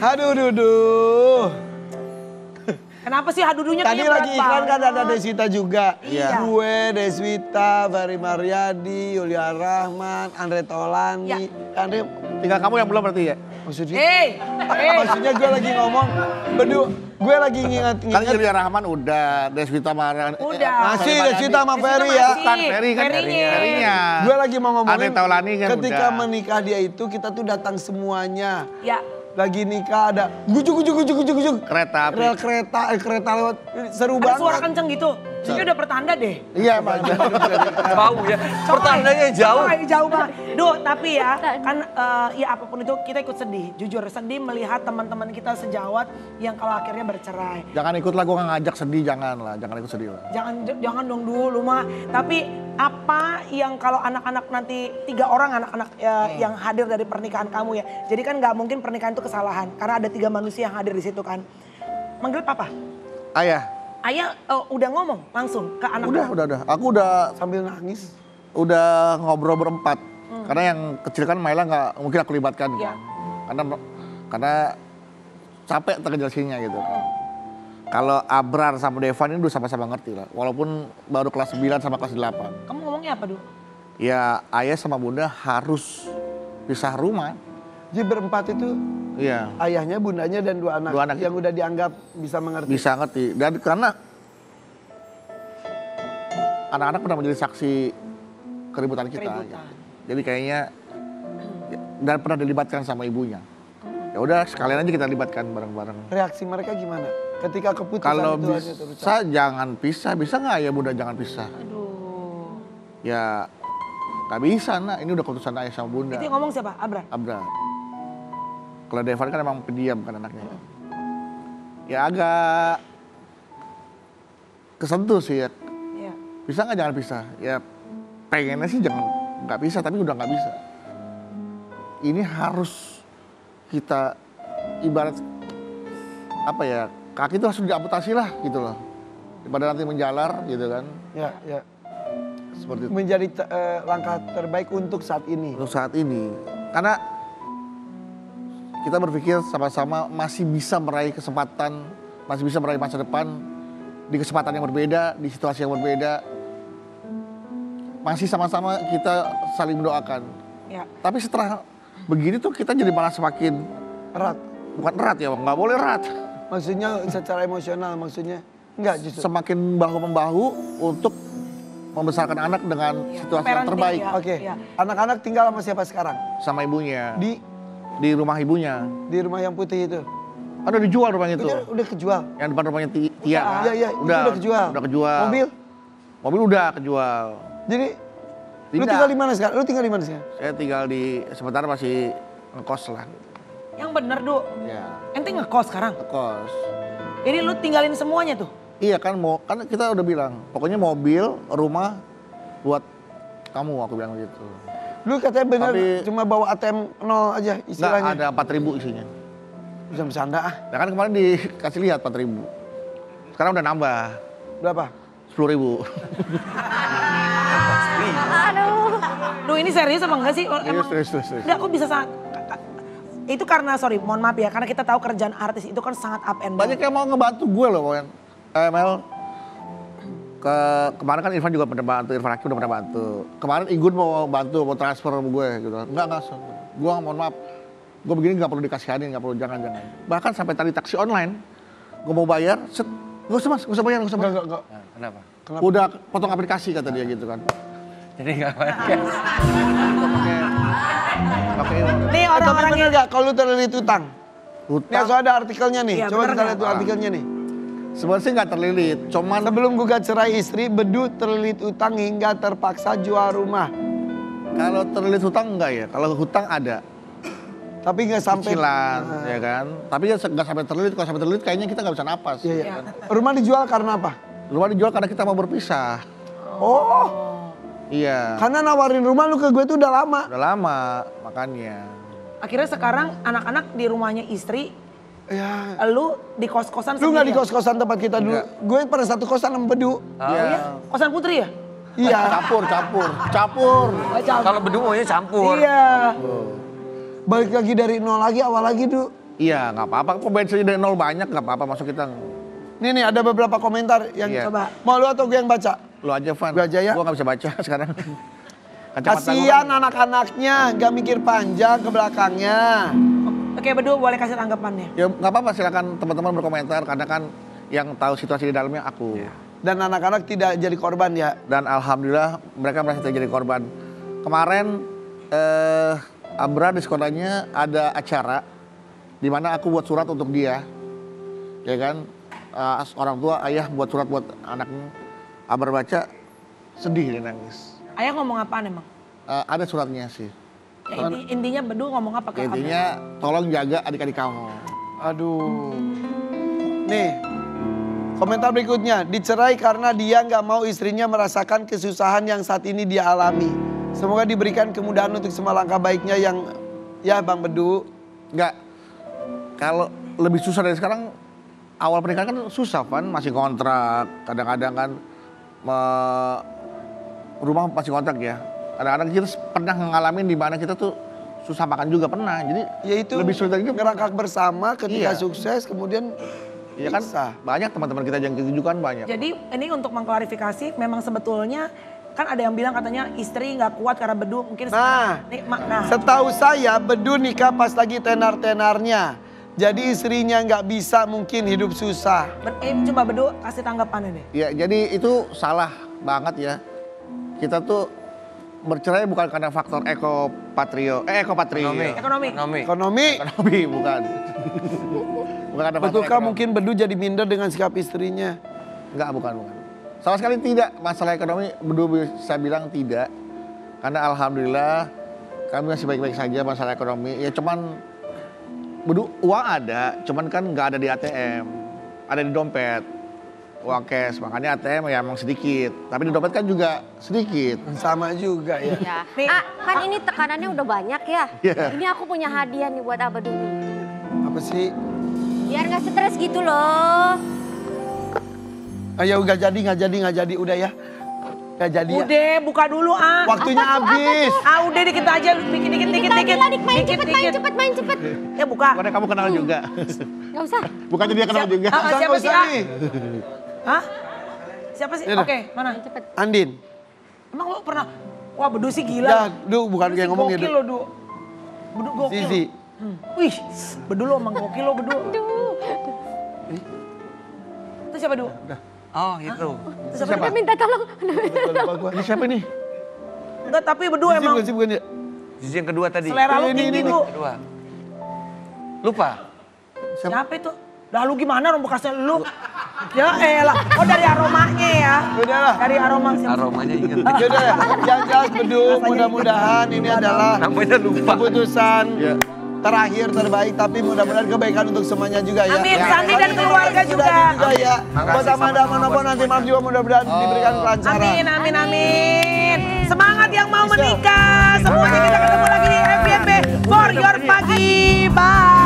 Aduh, duduh. Kenapa sih hadudunya Tadi kayaknya lagi berat iklan kan banget? ada Deswita juga. Iya. Gue, Deswita, Ferry Maryadi, Yulia Rahman, Andre Taulani. Ya. Andre, Tinggal kamu yang belum berarti ya? maksudnya? Maksudnya gue lagi ngomong, gue lagi Kan nginget. Yulia Rahman udah, Deswita Maryadi. Udah. Masih Deswita sama Ferry ya. Bukan Ferry kan Ferry-nya. Gue lagi mau ngomongin Andre Taulani kan ketika udah. menikah dia itu kita tuh datang semuanya. Ya. Lagi nikah ada gujuk. Kereta api. Rel kereta lewat seru Ada banget. suara kenceng gitu. Ini udah pertanda deh. Iya, Pak. Jauh ya. Pertandanya jauh. Coy, jauh banget. Duh, tapi ya kan ya apapun itu kita ikut sedih. Jujur sedih melihat teman-teman kita sejawat yang kalau akhirnya bercerai. Jangan ikut lah, gue ngajak sedih, jangan ikut sedih lah. Jangan dong dulu mah. Tapi apa yang kalau anak-anak nanti 3 orang anak-anak yang hadir dari pernikahan kamu ya. Jadi kan nggak mungkin pernikahan itu kesalahan karena ada 3 manusia yang hadir di situ kan. Manggil papa. Ayah. Ayah udah ngomong langsung ke anak. Udah. Aku udah Sambil nangis. udah ngobrol berempat. Karena yang kecil kan Maila nggak mungkin aku libatkan Iya. kan. Karena capek terjelasinnya gitu kan. Kalau Abrar sama Devan ini udah sama-sama ngerti lah. Walaupun baru kelas 9 sama kelas 8. Kamu ngomongnya apa dulu? Ya ayah sama bunda harus pisah rumah. Jadi berempat itu Iya. ayahnya, bundanya, dan 2 anak, Dua anak yang udah dianggap bisa mengerti. Bisa ngerti. Dan karena anak-anak pernah menjadi saksi keributan kita. Keributan. Gitu. Jadi kayaknya dan pernah dilibatkan sama ibunya. Ya udah sekalian aja kita libatkan bareng-bareng. Reaksi mereka gimana? Ketika keputusan Kalau itu aja terucap. bisa jangan pisah, bisa nggak ya bunda jangan pisah? Aduh. Ya nggak bisa nak, ini udah keputusan ayah sama bunda. Itu yang ngomong siapa? Abra? Abra. Kalau Devan kan emang pendiam kan anaknya. Ya agak kesentuh sih ya. Iya. Bisa nggak jangan pisah? Ya pengennya sih jangan nggak bisa, tapi udah nggak bisa. Ini harus kita ibarat apa ya, kaki itu harus diamputasi lah gitu loh. Daripada nanti menjalar gitu kan. Ya. Seperti itu. Menjadi langkah terbaik untuk saat ini. Untuk saat ini. Karena kita berpikir sama-sama masih bisa meraih kesempatan, masih bisa meraih masa depan di kesempatan yang berbeda, di situasi yang berbeda. Masih sama-sama kita saling mendoakan. Ya. Tapi setelah begini tuh kita jadi malah semakin Erat. bukan erat ya, nggak boleh erat. Maksudnya secara emosional maksudnya. Enggak justru. Semakin bahu-membahu untuk membesarkan anak dengan situasi yang parenting terbaik ya. Oke. Iya. Anak-anak tinggal sama siapa sekarang? sama ibunya Di rumah ibunya. rumah yang putih itu. Kan udah dijual rumahnya itu. Udah kejual. Yang depan rumahnya Tia kan? Iya, itu udah kejual. Udah kejual. Mobil udah kejual. Jadi lu Pindah. tinggal di mana sekarang? Lu tinggal di mana sekarang? Saya tinggal di sementara masih ngekos lah. Yang bener, Du. Ya, Ente ngekos sekarang. ngekos. Jadi lu tinggalin semuanya tuh. Iya kan kan kita udah bilang, pokoknya mobil, rumah buat kamu aku bilang gitu. Lu katanya bener Tapi- cuma bawa ATM 0 aja Enggak, istilahnya. ada 4.000 isinya. Bisa bercanda ah. Nah kan kemarin dikasih lihat 4.000. Sekarang udah nambah Berapa? 10.000. Duh, ini serius apa enggak sih? Serius. Enggak, kok bisa sangat... Itu karena, sorry, mohon maaf ya. Karena kita tahu kerjaan artis itu kan sangat up and down. Banyak yang mau ngebantu gue loh, Wen. Mel. Kemarin kan Irfan juga pernah bantu, Irfan Hakim udah pernah bantu. Kemarin Igun mau bantu, mau transfer sama gue gitu. Enggak. Gue mohon maaf. Gue begini gak perlu dikasihanin, gak perlu, jangan. Bahkan sampai tadi taksi online, gue mau bayar, set. Gak usah mas, gak usah bayar. Enggak. Kenapa? Udah potong aplikasi kata dia gitu kan. Jadi nggak pakai. Pakai Nih Tapi orang-orang bener yang... gak kalau lu terlilit utang? Nih hutang. so ada artikelnya nih, Iya, coba bener kita nggak? lihat tuh artikelnya nih. Sebenarnya sih gak terlilit, cuman Sebelum gugat cerai istri, Bedu terlilit utang hingga terpaksa jual rumah. kalau terlilit hutang enggak ya. Kalau hutang ada. Tapi nggak sampai. Cicilan, ya kan. Tapi ya nggak sampai terlilit. Kalau sampai terlilit kayaknya kita nggak bisa napas. Iya. ya kan? Rumah dijual karena apa? Rumah dijual karena kita mau berpisah. Oh, Iya. karena nawarin rumah lu ke gue tuh udah lama. Udah lama, makanya. Akhirnya sekarang anak-anak di rumahnya istri, Ya. lu di kos-kosan Lu nggak di sendirian? kos-kosan tempat kita dulu. Enggak. Gue pernah satu kosan sama Bedu. Iya. Kosan Putri ya? Iya. Campur. Kalau bedu maunya campur. Iya. Balik lagi dari nol lagi, awal lagi Du. Iya, nggak apa-apa. Kok bensinnya dari nol banyak, nggak apa-apa. Masuk kita. Nih ada beberapa komentar yang Iya. coba. Mau lu atau gue yang baca? Lu aja, Van. Gua aja ya. Gua nggak bisa baca sekarang. Kasihan anak-anaknya, gak mikir panjang ke belakangnya. Oke, Bedu boleh kasih tanggapannya. Ya nggak apa-apa, silakan teman-teman berkomentar. Karena kan yang tahu situasi di dalamnya aku. Dan anak-anak tidak jadi korban ya. Dan alhamdulillah mereka merasa tidak jadi korban. Kemarin Abra di sekolahnya ada acara di mana aku buat surat untuk dia, ya kan, orang tua ayah buat surat buat anaknya. Abra baca, sedih dia nangis. Ayah ngomong apaan emang? Ada suratnya sih. Ya, intinya Bedu ngomong apa ke Intinya tolong jaga adik-adik kamu. Aduh. Nih, komentar berikutnya. Dicerai karena dia nggak mau istrinya merasakan kesusahan yang saat ini dia alami. Semoga diberikan kemudahan untuk semua langkah baiknya yang, ya Bang Bedu. Enggak, kalau lebih susah dari sekarang, awal pernikahan kan susah kan, masih kontrak, kadang-kadang kan rumah masih kontrak ya. Kadang-kadang kita pernah ngalamin di mana kita tuh susah makan juga pernah. Jadi Ya itu lebih sulit lagi ngerangkak bersama ketika Iya. sukses kemudian ya kan bisa. banyak teman-teman kita yang gitu juga kan banyak. Jadi ini untuk mengklarifikasi, memang sebetulnya kan ada yang bilang katanya istri nggak kuat karena Bedu mungkin nah. Setahu saya Bedu nikah pas lagi tenar-tenarnya. Jadi istrinya nggak bisa mungkin hidup susah. Coba Bedu kasih tanggapannya deh. Ya jadi itu salah banget ya. Kita tuh bercerai bukan karena faktor ekopatrio. Ekonomi. Bukan. Bukan karena faktor Betulkah ekonomi. mungkin Bedu jadi minder dengan sikap istrinya? Enggak, bukan. Sama sekali tidak. Masalah ekonomi, Bedu bisa bilang tidak. Karena alhamdulillah kami masih baik-baik saja masalah ekonomi. Ya cuman, Bedu uang ada, cuman kan nggak ada di ATM. Ada di dompet, uang cash. Makanya ATM ya emang sedikit. Tapi di dompet kan juga sedikit. Sama juga ya. Ya. Nih, Kan ini tekanannya udah banyak ya. Iya. Ini aku punya hadiah nih buat Abah dulu. Apa sih? Biar nggak stres gitu loh. Ayo nggak jadi udah ya. Nggak jadi ya. udah buka dulu ah. Waktunya habis. Udah dikit aja, dikit. Main cepet. Ya buka. Pokoknya kamu kenal juga. Nggak usah. Bukannya dia kenal juga. Ah, siapa Nggak sih, usah ah? nih. Hah? Siapa sih? Yaudah. Oke, mana? Cepet. Andin. Emang lo pernah? Wah, Bedu sih gila. Dah, Du, bukan Bedu kayak sih ngomong ya, gokil Du. lo, Du. Bedu gokil. Zizi. Wih, Bedu lo emang gokil lo, Bedu. Itu siapa, Du? Oh itu. Itu siapa? Udah minta tolong. Ini siapa nih? Enggak, tapi Bedu Zizi emang bukan sih, bukan ya? Sisi yang kedua tadi. selera lu Ini, tinggi, ini. Du. Kedua. Lupa. Siapa itu? Dah lu gimana orang bekasnya lu? Ya elah, oh dari aromanya ya. Udah lah. Dari aroma. Aromanya inget. Yaudah ya, yang jelas Bedu, mudah-mudahan ini adalah Namanya lupa. keputusan terakhir terbaik, tapi mudah-mudahan kebaikan untuk semuanya juga ya. Amin, Ya. Sandi dan keluarga juga. Ya. Buat Amanda Manopo nanti malam juga mudah-mudahan diberikan kelancaran. Amin. Semangat yang mau menikah. Semuanya kita ketemu lagi di FYP for your pagi. Bye.